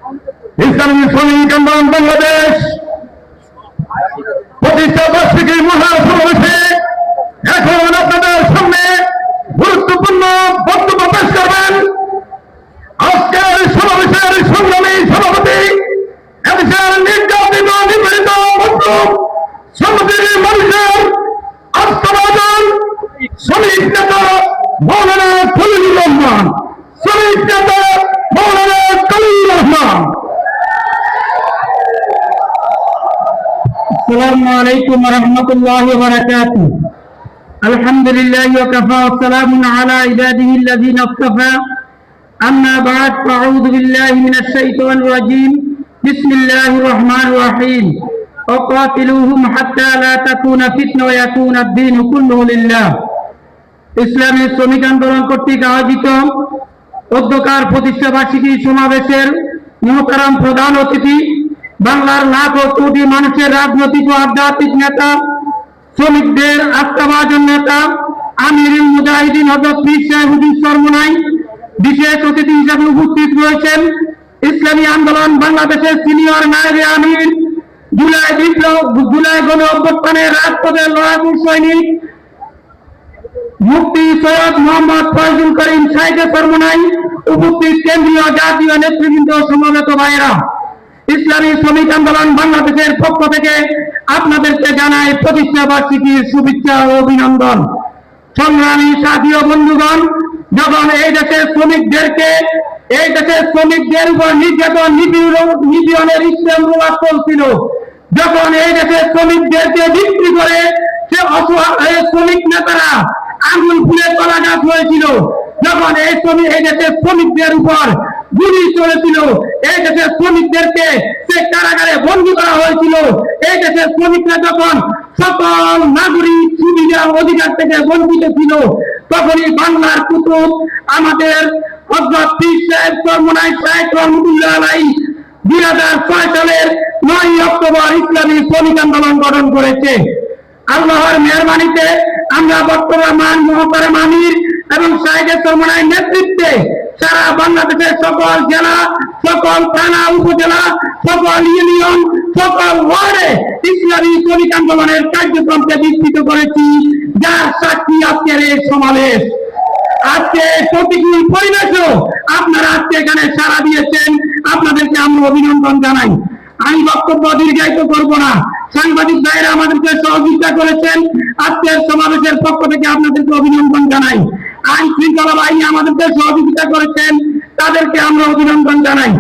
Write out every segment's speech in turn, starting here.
ইসলামী শ্রমিক আন্দোলন বাংলাদেশ প্রতিষ্ঠা বার্ষিকী মহাসমাবেশে এখন আপনাদের সামনে গুরুত্বপূর্ণ বক্তব্য পেশ করবেন আজকের সমাবেশের সংগ্রামী সভাপতি এদেশের নির্যাতিত নিপীড়িত মজলুম সমাজের মানুষের আস্থাভাজন শ্রমিক নেতা মৌলানা খলিলুর রহমান, শ্রমিক নেতা মৌলানা খলিলুর রহমান। السلام عليكم ورحمة الله وبركاته. الحمد لله وكفى والسلام على عباده الذين اصطفى. أما بعد فأعوذ بالله من الشيطان الرجيم. بسم الله الرحمن الرحيم. وقاتلوهم حتى لا تكون فتنة ويكون الدين كله لله. ইসলামী শ্রমিক আন্দোলন কর্তৃক আয়োজিত অধ্যকার প্রতিষ্ঠা বার্ষিকী সমাবেশের মহতারাম প্রধান অতিথি, বাংলার লাখ ও কোটি মানুষের রাজনৈতিক ও আধ্যাত্মিক নেতা, শ্রমিকদের আস্থাভাজন নেতা আমিরুল মুজাহিদিন হযরত পীর সাহেব হুজুর সরমনাই, বিশেষ অতিথি হিসেবে উপস্থিত রয়েছেন ইসলামী আন্দোলন বাংলাদেশের সিনিয়র নায়েবে আমির, জুলাই গণ অভ্যুত্থানের রাজপথের লড়াকু সৈনিক মুফতি সৈয়দ মোহাম্মদ ফয়জুল করিম সাহেব সরমনাই, উপস্থিত কেন্দ্রীয় জাতীয় নেতৃবৃন্দ, সমবেত ভাইয়েরা, ইসলামী শ্রমিক আন্দোলন বাংলাদেশের পক্ষ থেকে আপনাদেরকে জানাই প্রতিষ্ঠা বার্ষিকীর শুভেচ্ছা ও অভিনন্দন। সংগ্রামী সাথী ও বন্ধুগণ, যখন এই দেশের শ্রমিকদের উপর নির্যাতন নিপীড়নের ইসলাম রোলার চলছিল, যখন এই দেশের শ্রমিকদেরকে বিক্রি করে সে অসহায় শ্রমিক নেতারা আঙুল ফুলে কলা গাছ হয়েছিল, যখন এই দেশের শ্রমিকদের উপর গুলি চলেছিল, এই দেশের শ্রমিকদেরকে সে কারাগারে বন্দী করা হয়েছিল, এই দেশের শ্রমিকরা যখন সকল নাগরিক সুবিধা অধিকার থেকে বঞ্চিত ছিল, তখনই বাংলার কুতুব আমাদের হযরত পীর সাহেব সরমনাই সাহেব রহমতুল্লাহ আলাইহি 2006 সালের 9 অক্টোবর ইসলামী শ্রমিক আন্দোলন গঠন করেছে। আল্লাহর মেহরবানিতে আমরা বর্তমান মহতারাম আমির এবং সাহেব সরমনাই নেতৃত্বে সারা বাংলাদেশের সকল জেলা, সকল থানা, উপজেলা, সকল ইউনিয়ন, সকল ওয়ার্ডে ইসলামী শ্রমিক আন্দোলনের কার্যক্রমকে বিস্তৃত করেছি, যার সাক্ষী আজকের এই সমাবেশ। আজকে প্রতিকূল পরিবেশও আপনারা আজকে এখানে সাড়া দিয়েছেন, আপনাদেরকে আমরা অভিনন্দন জানাই। আমি বক্তব্য দীর্ঘায়িত করব না, সাংবাদিক ভাইয়েরা আমাদেরকে সহযোগিতা করেছেন, আজকের সমাবেশের পক্ষ থেকে আপনাদেরকে অভিনন্দন জানাই। আইন শৃঙ্খলা বাহিনী আমাদেরকে সহযোগিতা করেছেন, তাদেরকে আমরা অভিনন্দন জানাই।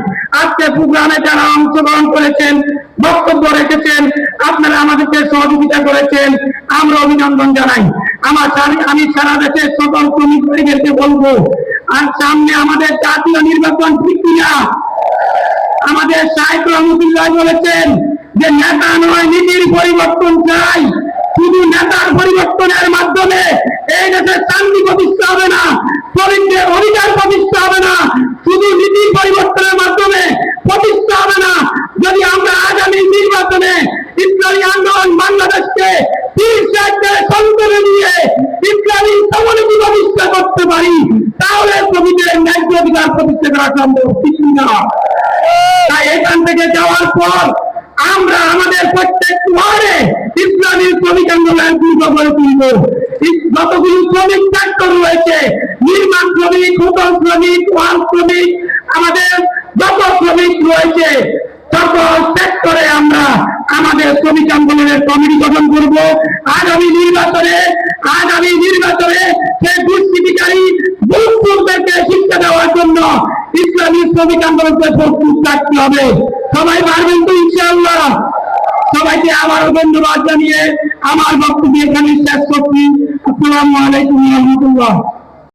আজকে প্রোগ্রামে যারা অংশগ্রহণ করেছেন, বক্তব্য রেখেছেন, আপনারা আমাদেরকে সহযোগিতা করেছেন, আমরা অভিনন্দন জানাই। আমি সারা দেশের সকল শ্রমিক ভাইদেরকে বলবো, আর সামনে আমাদের জাতীয় নির্বাচন ঠিক কিনা। আমাদের সাহেব রহমতুল্লাহ বলেছেন যে নেতা নয়, নীতির পরিবর্তন চাই। শুধু নেতার পরিবর্তনের মাধ্যমে এই দেশের শান্তি প্রতিষ্ঠা হবে না, শ্রমিকদের অধিকার প্রতিষ্ঠা হবে না, শুধু নীতির পরিবর্তনের মাধ্যমে প্রতিষ্ঠা হবে না। যদি আমরা আগামী নির্বাচনে ইসলামী আন্দোলন বাংলাদেশকে পীর সাহেবদের সন্তানে নিয়ে ইসলামী সমাজকে প্রতিষ্ঠা করতে পারি, তাহলে শ্রমিকদের ন্যায্য অধিকার প্রতিষ্ঠা করা সম্ভব, ঠিক না? তাই এখান থেকে যাওয়ার পর আমরা আমাদের প্রত্যেক ওয়ার্ডে ইসলামী শ্রমিক আন্দোলন দুর্গ করে তুলব। যতগুলো শ্রমিক সেক্টর রয়েছে, নির্মাণ শ্রমিক, হোটেল শ্রমিক, ওয়াল শ্রমিক, আমাদের যত শ্রমিক রয়েছে, সকল সেক্টরে আমরা আমাদের শ্রমিক আন্দোলনের কমিটি গঠন করব। আগামী নির্বাচনে সেই দুষ্কৃতিকারী বুজুর্গদেরকে শিক্ষা দেওয়ার জন্য ইসলামী শ্রমিক আন্দোলনকে প্রস্তুত থাকতে হবে। সবাই পারবেন তো ইনশাআল্লাহ? সবাইকে আবারও ধন্যবাদ জানিয়ে আমার বক্তব্য এখানে শেষ করছি। আসসালামু আলাইকুম ওয়া রাহমাতুল্লাহ।